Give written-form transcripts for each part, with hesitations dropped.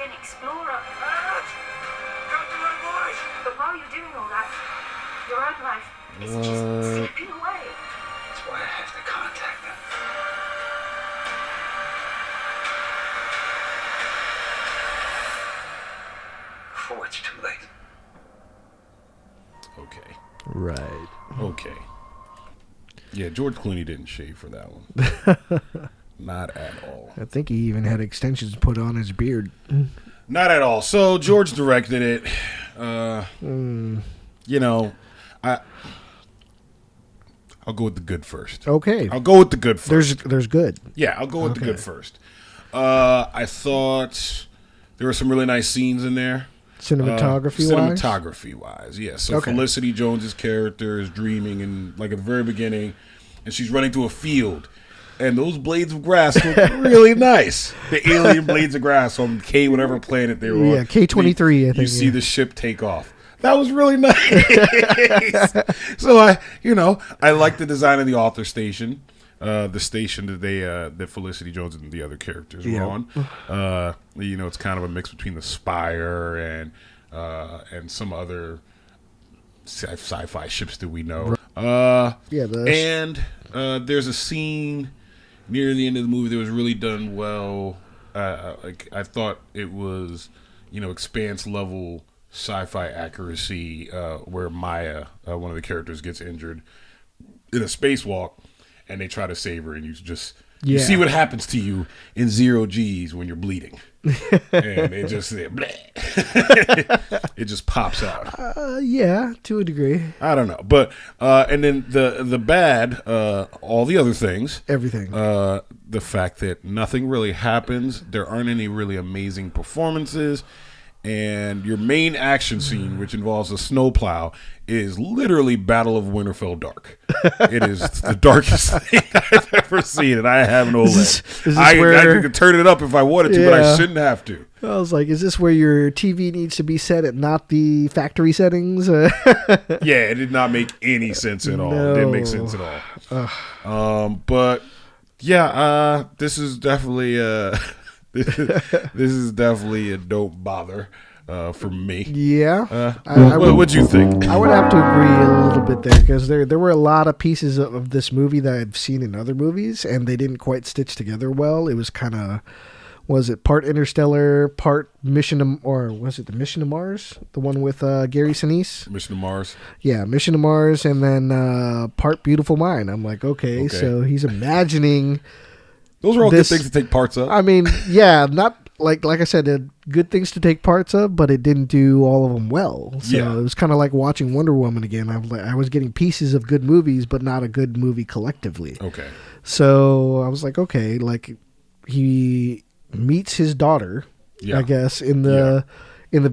an explorer. Got the right voice. But while you're doing all that, your own life is just slipping away. That's why I have to contact them. Before it's too late. Okay. Right. Okay. Yeah, George Clooney didn't shave for that one. Not at all. I think he even had extensions put on his beard. Not at all. So George directed it. You know, I'll go with the good first. Okay. I'll go with the good first. There's good. Yeah, I'll go with the good first. I thought there were some really nice scenes in there. Cinematography wise, yes. So Felicity Jones's character is dreaming, and like at the very beginning, and she's running through a field, and those blades of grass look really nice. The alien blades of grass on K, whatever planet they were on. Yeah, K-23. I think you see the ship take off. That was really nice. So I like the design of the author station. The station that that Felicity Jones and the other characters were on. It's kind of a mix between the Spire and some other sci-fi ships that we know. And there's a scene near the end of the movie that was really done well. I thought it was, Expanse level sci-fi accuracy, where Maya, one of the characters, gets injured in a spacewalk. And they try to save her, and you see what happens to you in 0 G's when you're bleeding, and it just it just pops out. To a degree. I don't know, but and then the bad, all the other things, everything. The fact that nothing really happens, there aren't any really amazing performances. And your main action scene, which involves a snowplow, is literally Battle of Winterfell Dark. It is the darkest thing I've ever seen, and I have no leg. I could turn it up if I wanted to, but I shouldn't have to. I was like, is this where your TV needs to be set at not the factory settings? Yeah, it did not make any sense at all. No. It didn't make sense at all. But, yeah, this is definitely... this is definitely a don't bother for me. Yeah. What'd you think? I would have to agree a little bit there, because there were a lot of pieces of this movie that I've seen in other movies, and they didn't quite stitch together well. It was kind of, was it part Interstellar, part Mission to Mars? The one with Gary Sinise? Mission to Mars. Yeah, Mission to Mars, and then part Beautiful Mind. I'm like, okay, so he's imagining... Those are all good things to take parts of. I mean, yeah, not like I said, good things to take parts of, but it didn't do all of them well. So it was kind of like watching Wonder Woman again. I was getting pieces of good movies, but not a good movie collectively. Okay. So I was like, okay, like he meets his daughter. Yeah. I guess in the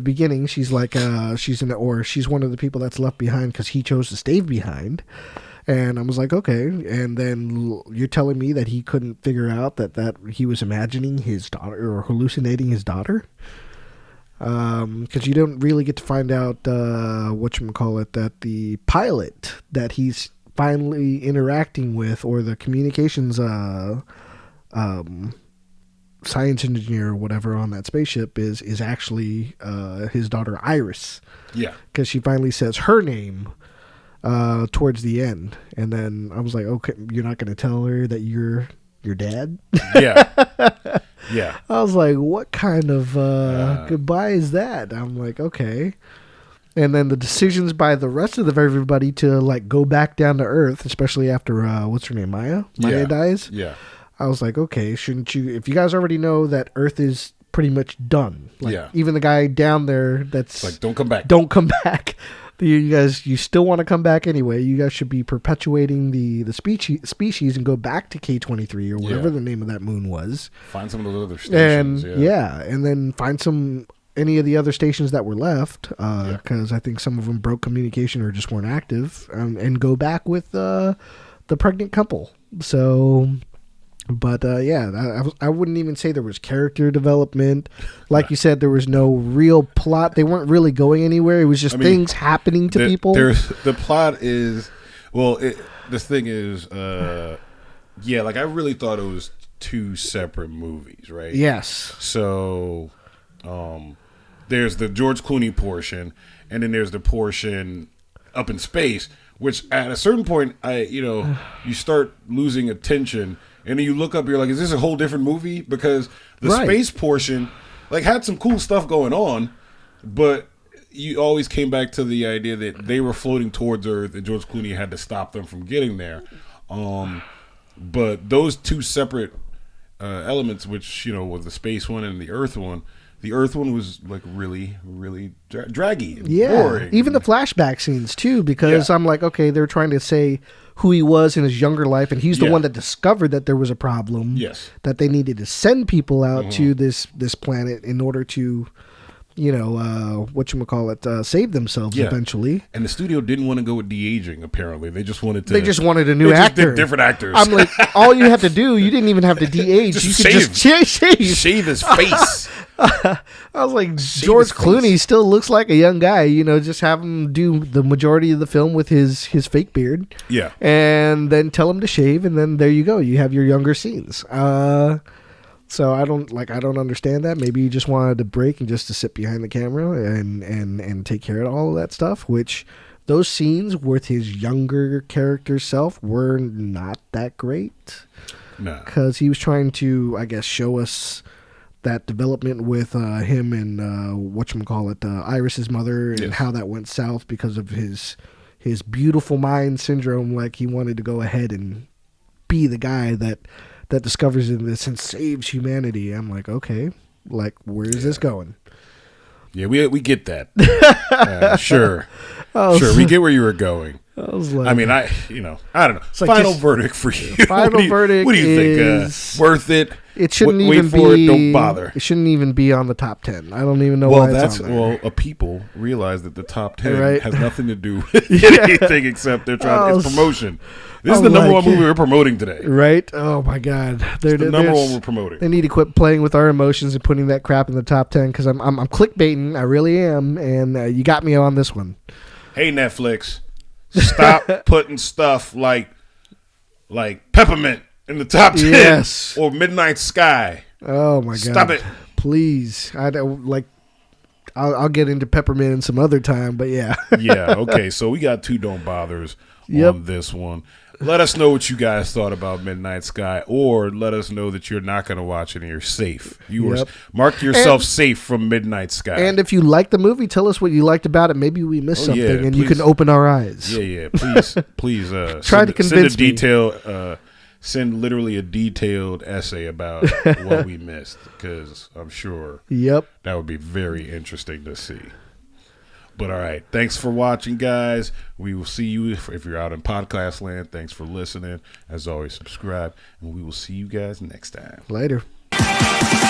beginning, she's like she's one of the people that's left behind because he chose to stay behind. And I was like, okay. And then you're telling me that he couldn't figure out that he was imagining his daughter or hallucinating his daughter? Because you don't really get to find out, that the pilot that he's finally interacting with, or the communications science engineer or whatever on that spaceship is actually his daughter Iris. Yeah. Because she finally says her name towards the end, and then I was like, okay, you're not going to tell her that you're your dad? Yeah. Yeah. I was like, what kind of goodbye is that? I'm like, okay. And then the decisions by the rest of everybody to like go back down to Earth, especially after what's her name, Maya dies. Yeah. I was like, okay, shouldn't you, if you guys already know that Earth is pretty much done, like even the guy down there that's like, don't come back. Don't come back. You still want to come back anyway. You guys should be perpetuating the species and go back to K-23 or whatever the name of that moon was. Find some of those other stations. And then find any of the other stations that were left, because I think some of them broke communication or just weren't active, and go back with the pregnant couple. So... But I wouldn't even say there was character development. Like you said, there was no real plot. They weren't really going anywhere. It was just things happening to people. The plot is, the thing is, like I really thought it was two separate movies, right? Yes. So There's the George Clooney portion, and then there's the portion up in space, which at a certain point, you start losing attention, and then you look up, you're like, is this a whole different movie? Because the space portion, like, had some cool stuff going on, but you always came back to the idea that they were floating towards Earth, and George Clooney had to stop them from getting there. But those two separate elements, which, was the space one and the Earth one, the Earth one was like really, really draggy and boring. Even the flashback scenes too, because I'm like, okay, they're trying to say who he was in his younger life, and he's the one that discovered that there was a problem. Yes, that they needed to send people out to this planet in order to, save themselves eventually. And the studio didn't want to go with de-aging. Apparently, they just wanted to. They just wanted a new actor. Did different actors. I'm like, all you have to do, you didn't even have to de-age. You could just shave his face. I was like, George Clooney still looks like a young guy. Just have him do the majority of the film with his fake beard. Yeah. And then tell him to shave, and then there you go. You have your younger scenes. So I don't understand that. Maybe you just wanted to break and just to sit behind the camera and take care of all of that stuff, which those scenes with his younger character self were not that great. No. Because he was trying to, I guess, show us that development with him and Iris's mother, and how that went south because of his beautiful mind syndrome. Like, he wanted to go ahead and be the guy that discovers this and saves humanity. I'm like, okay, like, where is this going? Yeah, we get that. Sure, we get where you were going. I was like, I don't know. It's like final verdict for you. Final verdict. What do you think? Worth it? It shouldn't wait even for be. It, don't bother. It shouldn't even be on the top 10. I don't even know why it's on there. Well, people realize that the top 10 Right? has nothing to do with anything except they're trying. It's promotion. This is the number one movie we're promoting today. Right? Oh my God! It's the number one we're promoting. They need to quit playing with our emotions and putting that crap in the top 10, because I'm clickbaiting. I really am, and you got me on this one. Hey, Netflix, stop putting stuff like Peppermint in the top 10 or Midnight Sky. Oh my God! Stop it, please. I'll get into Peppermint in some other time, but yeah. Yeah. Okay. So we got two don't bothers on this one. Let us know what you guys thought about Midnight Sky, or let us know that you're not going to watch it and you're safe. Mark yourself safe from Midnight Sky. And if you like the movie, tell us what you liked about it. Maybe we missed something, and you can open our eyes. Yeah. Please. Try to convince me. Send literally a detailed essay about what we missed, because I'm sure that would be very interesting to see. But all right, thanks for watching, guys. We will see you if you're out in podcast land. Thanks for listening. As always, subscribe, and we will see you guys next time. Later.